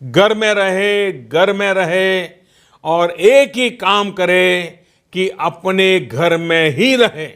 घर में रहे और एक ही काम करे कि अपने घर में ही रहे।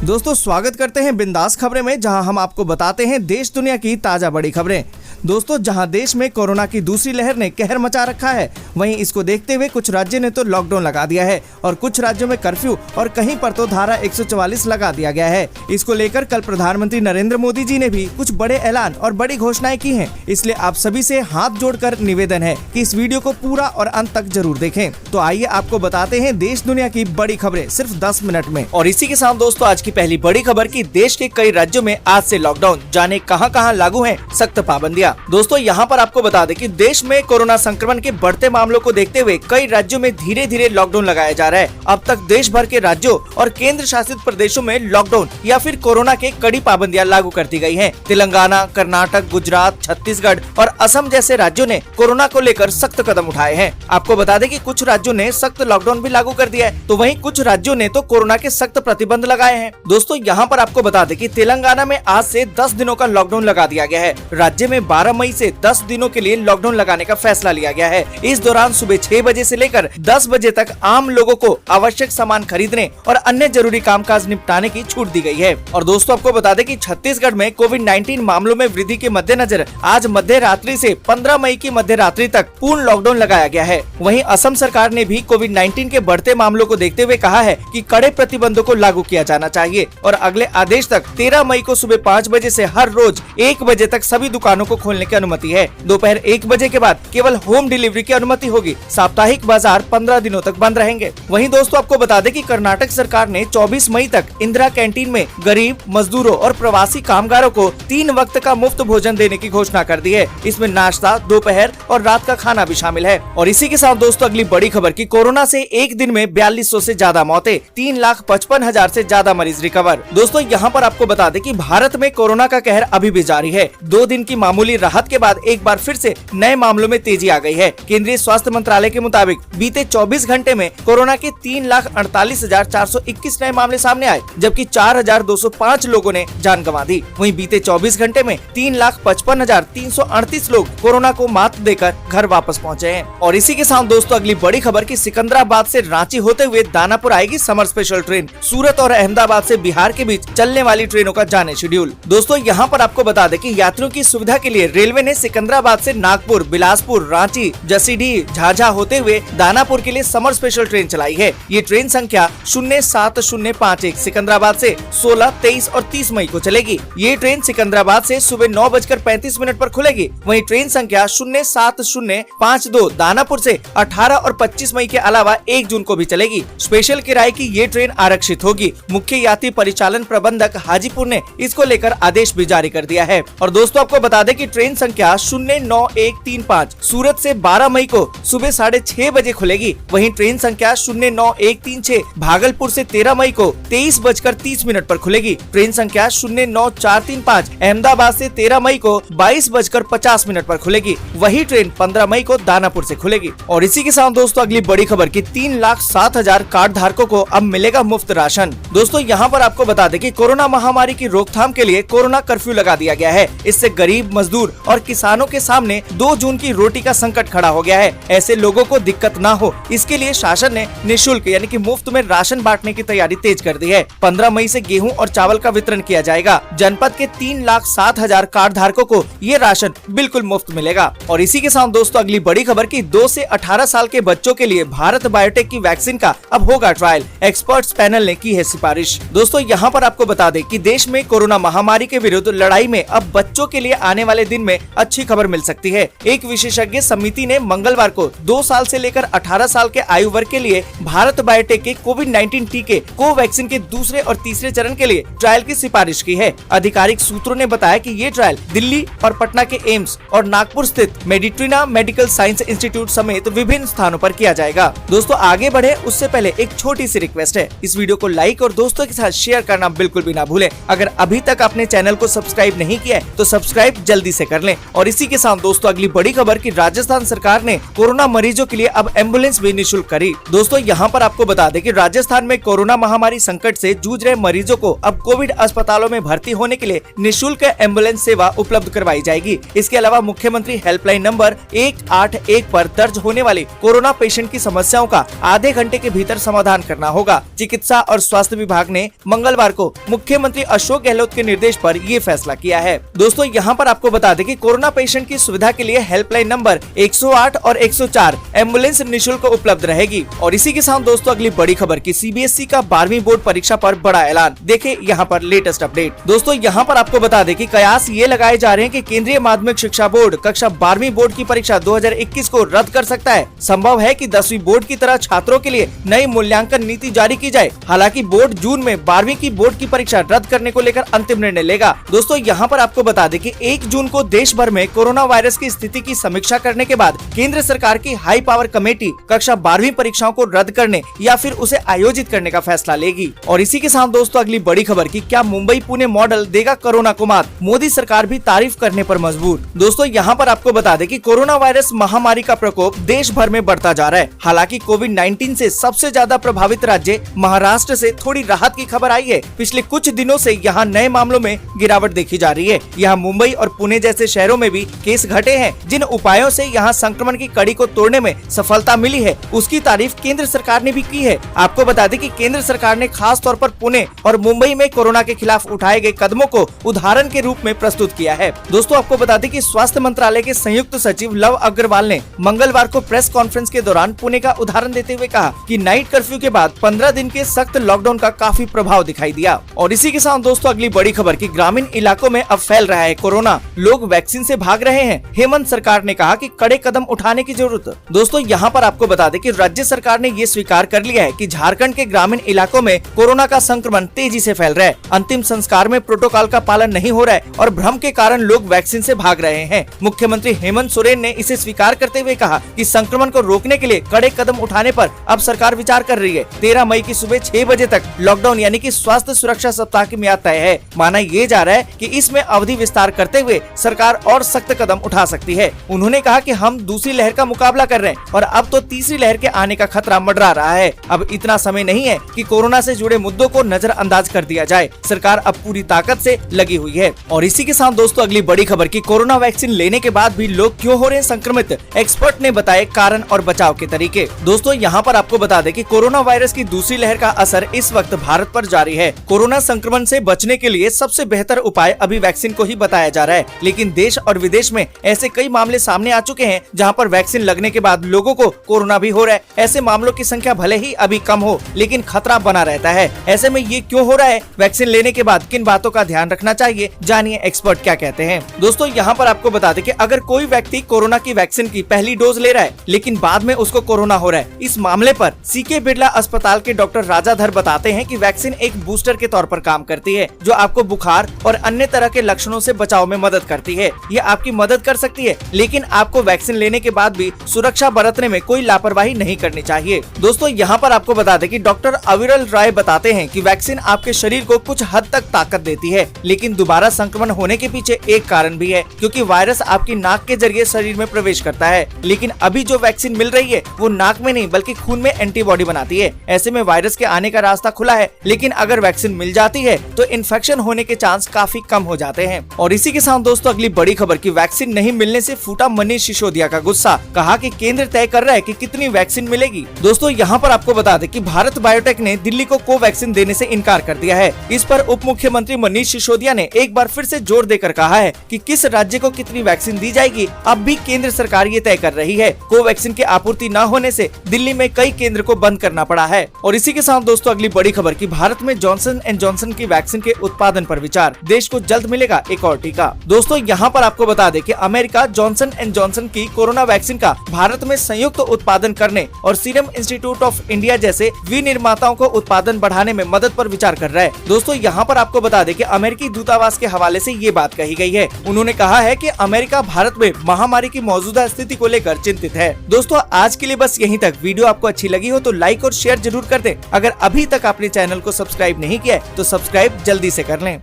दोस्तों स्वागत करते हैं बिंदास खबरें में, जहां हम आपको बताते हैं देश दुनिया की ताजा बड़ी खबरें। दोस्तों जहां देश में कोरोना की दूसरी लहर ने कहर मचा रखा है, वहीं इसको देखते हुए कुछ राज्यों ने तो लॉकडाउन लगा दिया है और कुछ राज्यों में कर्फ्यू और कहीं पर तो धारा 144 लगा दिया गया है। इसको लेकर कल प्रधानमंत्री नरेंद्र मोदी जी ने भी कुछ बड़े ऐलान और बड़ी घोषणाएं की हैं। इसलिए आप सभी से हाथ जोड़कर निवेदन है कि इस वीडियो को पूरा और अंत तक जरूर देखें। तो आइए आपको बताते हैं देश दुनिया की बड़ी खबरें सिर्फ 10 मिनट में। और इसी के साथ दोस्तों आज की पहली बड़ी खबर की देश के कई राज्यों में आज से लॉकडाउन, जाने कहां लागू हैं सख्त पाबंदियां। दोस्तों यहां पर आपको बता दें कि देश में कोरोना संक्रमण के बढ़ते मामलों को देखते हुए कई राज्यों में धीरे धीरे लॉकडाउन लगाया जा रहा है। अब तक देश भर के राज्यों और केंद्र शासित प्रदेशों में लॉकडाउन या फिर कोरोना के कड़ी पाबंदियां लागू कर दी गई हैं। तेलंगाना, कर्नाटक, गुजरात, छत्तीसगढ़ और असम जैसे राज्यों ने कोरोना को लेकर सख्त कदम उठाए हैं। आपको बता दें कि कुछ राज्यों ने सख्त लॉकडाउन भी लागू कर दिया है, तो वहीं कुछ राज्यों ने तो कोरोना के सख्त प्रतिबंध लगाए हैं। दोस्तों यहाँ पर आपको बता दें कि तेलंगाना में आज से 10 दिनों का लॉकडाउन लगा दिया गया है। राज्य में 12 मई से 10 दिनों के लिए लॉकडाउन लगाने का फैसला लिया गया है। इस दौरान सुबह 6 बजे से लेकर 10 बजे तक आम लोगों को आवश्यक सामान खरीदने और अन्य जरूरी कामकाज निपटाने की छूट दी गई है। और दोस्तों आपको बता दें कि छत्तीसगढ़ में कोविड-19 मामलों में वृद्धि के मद्देनजर आज मध्य रात्रि से 15 मई की मध्य रात्रि तक पूर्ण लॉकडाउन लगाया गया है। वहीं असम सरकार ने भी कोविड-19 के बढ़ते मामलों को देखते हुए कहा है कि कड़े प्रतिबंधों को लागू किया जाना चाहिए और अगले आदेश तक 13 मई को सुबह 5 बजे से हर रोज 1 बजे तक सभी दुकानों को खोलने की अनुमति है। दोपहर 1 बजे के बाद केवल होम डिलीवरी की अनुमति होगी। साप्ताहिक बाजार 15 दिनों तक बंद रहेंगे। वहीं दोस्तों आपको बता दें कि कर्नाटक सरकार ने 24 मई तक इंदिरा कैंटीन में गरीब, मजदूरों और प्रवासी कामगारों को 3 वक्त का मुफ्त भोजन देने की घोषणा कर दी है। इसमें नाश्ता, दोपहर और रात का खाना भी शामिल है। और इसी के साथ दोस्तों अगली बड़ी खबर की कोरोना से एक दिन में 4200 से ज्यादा मौतें, 3,55,000 से ज्यादा मरीज रिकवर। दोस्तों यहाँ पर आपको बता दें कि भारत में कोरोना का कहर अभी भी जारी है। 2 दिन की मामूली राहत के बाद एक बार फिर से नए मामलों में तेजी आ गई है। केंद्रीय स्वास्थ्य मंत्रालय के मुताबिक बीते 24 घंटे में कोरोना के 3,48,421 नए मामले सामने आए, जबकि 4,205 लोगों ने जान गंवा दी। वहीं बीते 24 घंटे में 3,55,338 लोग कोरोना को मात देकर घर वापस पहुंचे हैं। और इसी के साथ दोस्तों अगली बड़ी खबर की सिकंदराबाद से रांची होते हुए दानापुर आएगी समर स्पेशल ट्रेन। सूरत और अहमदाबाद से बिहार के बीच चलने वाली ट्रेनों का जाने शेड्यूल। दोस्तों यहाँ पर आपको बता दें कि यात्रियों की सुविधा के लिए रेलवे ने सिकंदराबाद से नागपुर, बिलासपुर, रांची, जसीडीह, झाझा होते हुए दानापुर के लिए समर स्पेशल ट्रेन चलाई है। ये ट्रेन संख्या 07051 सिकंदराबाद से 16, 23 और 30 मई को चलेगी। ये ट्रेन सिकंदराबाद से सुबह 9:35 पर खुलेगी। वहीं ट्रेन संख्या 07052 दानापुर से 18 और 25 मई के अलावा 1 जून को भी चलेगी। स्पेशल किराए की ये ट्रेन आरक्षित होगी। मुख्य यात्री परिचालन प्रबंधक हाजीपुर ने इसको लेकर आदेश भी जारी कर दिया है। और दोस्तों आपको बता दें कि ट्रेन संख्या 09135 सूरत से 12 मई को सुबह 6:30 बजे खुलेगी। वहीं ट्रेन संख्या 09136 भागलपुर से 13 मई को 23:30 पर खुलेगी। ट्रेन संख्या 09435 अहमदाबाद से 13 मई को 22:50 पर खुलेगी। वही ट्रेन 15 मई को दानापुर से खुलेगी। और इसी के साथ दोस्तों अगली बड़ी खबर की 3,07,000 कार्ड धारकों को अब मिलेगा मुफ्त राशन। दोस्तों यहाँ पर आपको बता दें कि कोरोना महामारी की रोकथाम के लिए कोरोना कर्फ्यू लगा दिया गया है। इससे गरीब, मजदूर और किसानों के सामने 2 जून की रोटी का संकट खड़ा हो गया है। ऐसे लोगों को दिक्कत ना हो, इसके लिए शासन ने निःशुल्क यानी कि मुफ्त में राशन बांटने की तैयारी तेज कर दी है। 15 मई से गेहूं और चावल का वितरण किया जाएगा। जनपद के 3,07,000 कार्ड धारकों को ये राशन बिल्कुल मुफ्त मिलेगा। और इसी के साथ दोस्तों अगली बड़ी खबर की 2 से 18 साल के बच्चों के लिए भारत बायोटेक की वैक्सीन का अब होगा ट्रायल। एक्सपर्ट्स पैनल ने की है सिफारिश। दोस्तों यहाँ पर आपको बता दें कि देश में कोरोना महामारी के विरुद्ध लड़ाई में अब बच्चों के लिए आने वाले दिन में अच्छी खबर मिल सकती है। एक विशेषज्ञ समिति ने मंगलवार को 2 साल से लेकर 18 साल के आयु वर्ग के लिए भारत बायोटेक के कोविड-19 टीके कोवैक्सीन के दूसरे और तीसरे चरण के लिए ट्रायल की सिफारिश की है। आधिकारिक सूत्रों ने बताया कि ये ट्रायल दिल्ली और पटना के एम्स और नागपुर स्थित मेडिट्रिना मेडिकल साइंस इंस्टीट्यूट समेत विभिन्न स्थानों पर किया जाएगा। दोस्तों आगे बढ़े उससे पहले एक छोटी सी रिक्वेस्ट है, इस वीडियो को लाइक और दोस्तों के साथ शेयर करना बिल्कुल भी ना भूलें। अगर अभी तक आपने चैनल को सब्सक्राइब नहीं किया है तो सब्सक्राइब जल्दी से से कर लें। और इसी के साथ दोस्तों अगली बड़ी खबर कि राजस्थान सरकार ने कोरोना मरीजों के लिए अब एम्बुलेंस भी निःशुल्क करी। दोस्तों यहाँ पर आपको बता दें कि राजस्थान में कोरोना महामारी संकट से जूझ रहे मरीजों को अब कोविड अस्पतालों में भर्ती होने के लिए निःशुल्क एम्बुलेंस सेवा उपलब्ध करवाई जाएगी। इसके अलावा मुख्यमंत्री हेल्पलाइन नंबर 181 पर दर्ज होने वाले कोरोना पेशेंट की समस्याओं का आधे घंटे के भीतर समाधान करना होगा। चिकित्सा और स्वास्थ्य विभाग ने मंगलवार को मुख्यमंत्री अशोक गहलोत के निर्देश पर ये फैसला किया है। दोस्तों यहाँ पर आपको बता दें कि कोरोना पेशेंट की सुविधा के लिए हेल्पलाइन नंबर 108 और 104 एम्बुलेंस निःशुल्क उपलब्ध रहेगी। और इसी के साथ दोस्तों अगली बड़ी खबर की सीबीएसई का 12वीं बोर्ड परीक्षा पर बड़ा ऐलान। देखें यहाँ पर लेटेस्ट अपडेट। दोस्तों यहाँ पर आपको बता दें कि कयास ये लगाए जा रहे हैं कि केंद्रीय माध्यमिक शिक्षा बोर्ड कक्षा 12वीं बोर्ड की परीक्षा 2021 को रद्द कर सकता है। संभव है कि 10वीं बोर्ड की तरह छात्रों के लिए नई मूल्यांकन नीति जारी की जाए। हालांकि बोर्ड जून में 12वीं की बोर्ड की परीक्षा रद्द करने को लेकर अंतिम निर्णय लेगा। दोस्तों यहाँ पर आपको बता दें कि 1 जून को देश भर में कोरोना वायरस की स्थिति की समीक्षा करने के बाद केंद्र सरकार की हाई पावर कमेटी कक्षा 12वीं परीक्षाओं को रद्द करने या फिर उसे आयोजित करने का फैसला लेगी। और इसी के साथ दोस्तों अगली बड़ी खबर की क्या मुंबई पुणे मॉडल देगा कोरोना को मात, मोदी सरकार भी तारीफ करने पर मजबूर। दोस्तों यहाँ पर आपको बता दें कि कोरोना वायरस महामारी का प्रकोप देश भर में बढ़ता जा रहा है। हालांकि कोविड-19 से सबसे ज्यादा प्रभावित राज्य महाराष्ट्र से थोड़ी राहत की खबर आई है। पिछले कुछ दिनों से यहाँ नए मामलों में गिरावट देखी जा रही है। यहाँ मुंबई और पुणे जैसे शहरों में भी केस घटे हैं। जिन उपायों से यहाँ संक्रमण की कड़ी को तोड़ने में सफलता मिली है उसकी तारीफ केंद्र सरकार ने भी की है। आपको बता दें कि केंद्र सरकार ने खास तौर पर पुणे और मुंबई में कोरोना के खिलाफ उठाए गए कदमों को उदाहरण के रूप में प्रस्तुत किया है। दोस्तों आपको बता दें कि स्वास्थ्य मंत्रालय के संयुक्त सचिव लव अग्रवाल ने मंगलवार को प्रेस कॉन्फ्रेंस के दौरान पुणे का उदाहरण देते हुए कहा कि नाइट कर्फ्यू के बाद 15 दिन के सख्त लॉकडाउन का काफी प्रभाव दिखाई दिया। और इसी के साथ दोस्तों अगली बड़ी खबर की ग्रामीण इलाकों में अब फैल रहा है कोरोना, लोग वैक्सीन से भाग रहे हैं। हेमंत सरकार ने कहा कि कड़े कदम उठाने की जरूरत। दोस्तों यहाँ पर आपको बता दें कि राज्य सरकार ने ये स्वीकार कर लिया है कि झारखंड के ग्रामीण इलाकों में कोरोना का संक्रमण तेजी से फैल रहा है। अंतिम संस्कार में प्रोटोकॉल का पालन नहीं हो रहा है और भ्रम के कारण लोग वैक्सीन से भाग रहे हैं। मुख्यमंत्री हेमंत सोरेन ने इसे स्वीकार करते हुए कहा कि संक्रमण को रोकने के लिए कड़े कदम उठाने पर अब सरकार विचार कर रही है। 13 मई की सुबह 6 बजे तक लॉकडाउन यानी कि स्वास्थ्य सुरक्षा सप्ताह की मियाद तय है। माना ये जा रहा है कि इसमें अवधि विस्तार करते हुए सरकार और सख्त कदम उठा सकती है। उन्होंने कहा कि हम दूसरी लहर का मुकाबला कर रहे हैं और अब तो तीसरी लहर के आने का खतरा मंडरा रहा है। अब इतना समय नहीं है कि कोरोना से जुड़े मुद्दों को नजरअंदाज कर दिया जाए। सरकार अब पूरी ताकत से लगी हुई है। और इसी के साथ दोस्तों अगली बड़ी खबर की कोरोना वैक्सीन लेने के बाद भी लोग क्यों हो रहे हैं संक्रमित, एक्सपर्ट ने बताए कारण और बचाव के तरीके। दोस्तों यहाँ पर आपको बता दें कि कोरोना वायरस की दूसरी लहर का असर इस वक्त भारत पर जारी है। कोरोना संक्रमण से बचने के लिए सबसे बेहतर उपाय अभी वैक्सीन को ही बताया जा रहा है। लेकिन देश और विदेश में ऐसे कई मामले सामने आ चुके हैं जहाँ पर वैक्सीन लगने के बाद लोगों को कोरोना भी हो रहा है। ऐसे मामलों की संख्या भले ही अभी कम हो लेकिन खतरा बना रहता है। ऐसे में ये क्यों हो रहा है, वैक्सीन लेने के बाद किन बातों का ध्यान रखना चाहिए, जानिए एक्सपर्ट क्या कहते हैं। दोस्तों यहाँ पर आपको बता दें कि अगर कोई व्यक्ति कोरोना की वैक्सीन की पहली डोज ले रहा है लेकिन बाद में उसको कोरोना हो रहा है, इस मामले पर सीके बिरला अस्पताल के डॉक्टर राजाधर बताते हैं कि वैक्सीन एक बूस्टर के तौर पर काम करती है जो आपको बुखार और अन्य तरह के लक्षणों से बचाव में मदद करती है। ये आपकी मदद कर सकती है लेकिन आपको वैक्सीन लेने के बाद भी सुरक्षा बरतने में कोई लापरवाही नहीं करनी चाहिए। दोस्तों यहाँ पर आपको बता दें कि डॉक्टर अविरल राय बताते हैं कि वैक्सीन आपके शरीर को कुछ हद तक ताकत देती है लेकिन दोबारा संक्रमण होने के पीछे एक कारण भी है क्योंकि वायरस आपकी नाक के जरिए शरीर में प्रवेश करता है। लेकिन अभी जो वैक्सीन मिल रही है वो नाक में नहीं बल्कि खून में एंटीबॉडी बनाती है। ऐसे में वायरस के आने का रास्ता खुला है लेकिन अगर वैक्सीन मिल जाती है तो इन्फेक्शन होने के चांस काफी कम हो जाते हैं। और इसी के साथ दोस्तों अगली बड़ी खबर की वैक्सीन नहीं मिलने से फूटा मनीष सिसोदिया का गुस्सा, कहा कि केंद्र तय कर रहा है कि कितनी वैक्सीन मिलेगी। दोस्तों यहाँ पर आपको बता दें कि भारत बायोटेक ने दिल्ली को कोवैक्सीन देने से इनकार कर दिया है। इस पर उप मुख्यमंत्री मनीष सिसोदिया ने एक बार फिर से जोर देकर कहा है कि किस राज्य को कितनी वैक्सीन दी जाएगी अब भी केंद्र सरकार ये तय कर रही है। कोवैक्सीन की आपूर्ति न होने से दिल्ली में कई केंद्र को बंद करना पड़ा है। और इसी के साथ दोस्तों अगली बड़ी खबर की भारत में जॉनसन एंड जॉनसन की वैक्सीन के उत्पादन पर विचार, देश को जल्द मिलेगा एक और टीका। दोस्तों यहाँ पर आपको बता दें कि अमेरिका जॉनसन एंड जॉनसन की कोरोना वैक्सीन का भारत में संयुक्त उत्पादन करने और सीरम इंस्टीट्यूट ऑफ इंडिया जैसे विनिर्माताओं को उत्पादन बढ़ाने में मदद पर विचार कर रहा है। दोस्तों यहाँ पर आपको बता दें कि अमेरिकी दूतावास के हवाले से ये बात कही गई है। उन्होंने कहा है कि अमेरिका भारत में महामारी की मौजूदा स्थिति को लेकर चिंतित है। दोस्तों आज के लिए बस यहीं तक। वीडियो आपको अच्छी लगी हो तो लाइक और शेयर जरूर कर दें। अगर अभी तक आपने चैनल को सब्सक्राइब नहीं किया है तो सब्सक्राइब जल्दी से कर लें।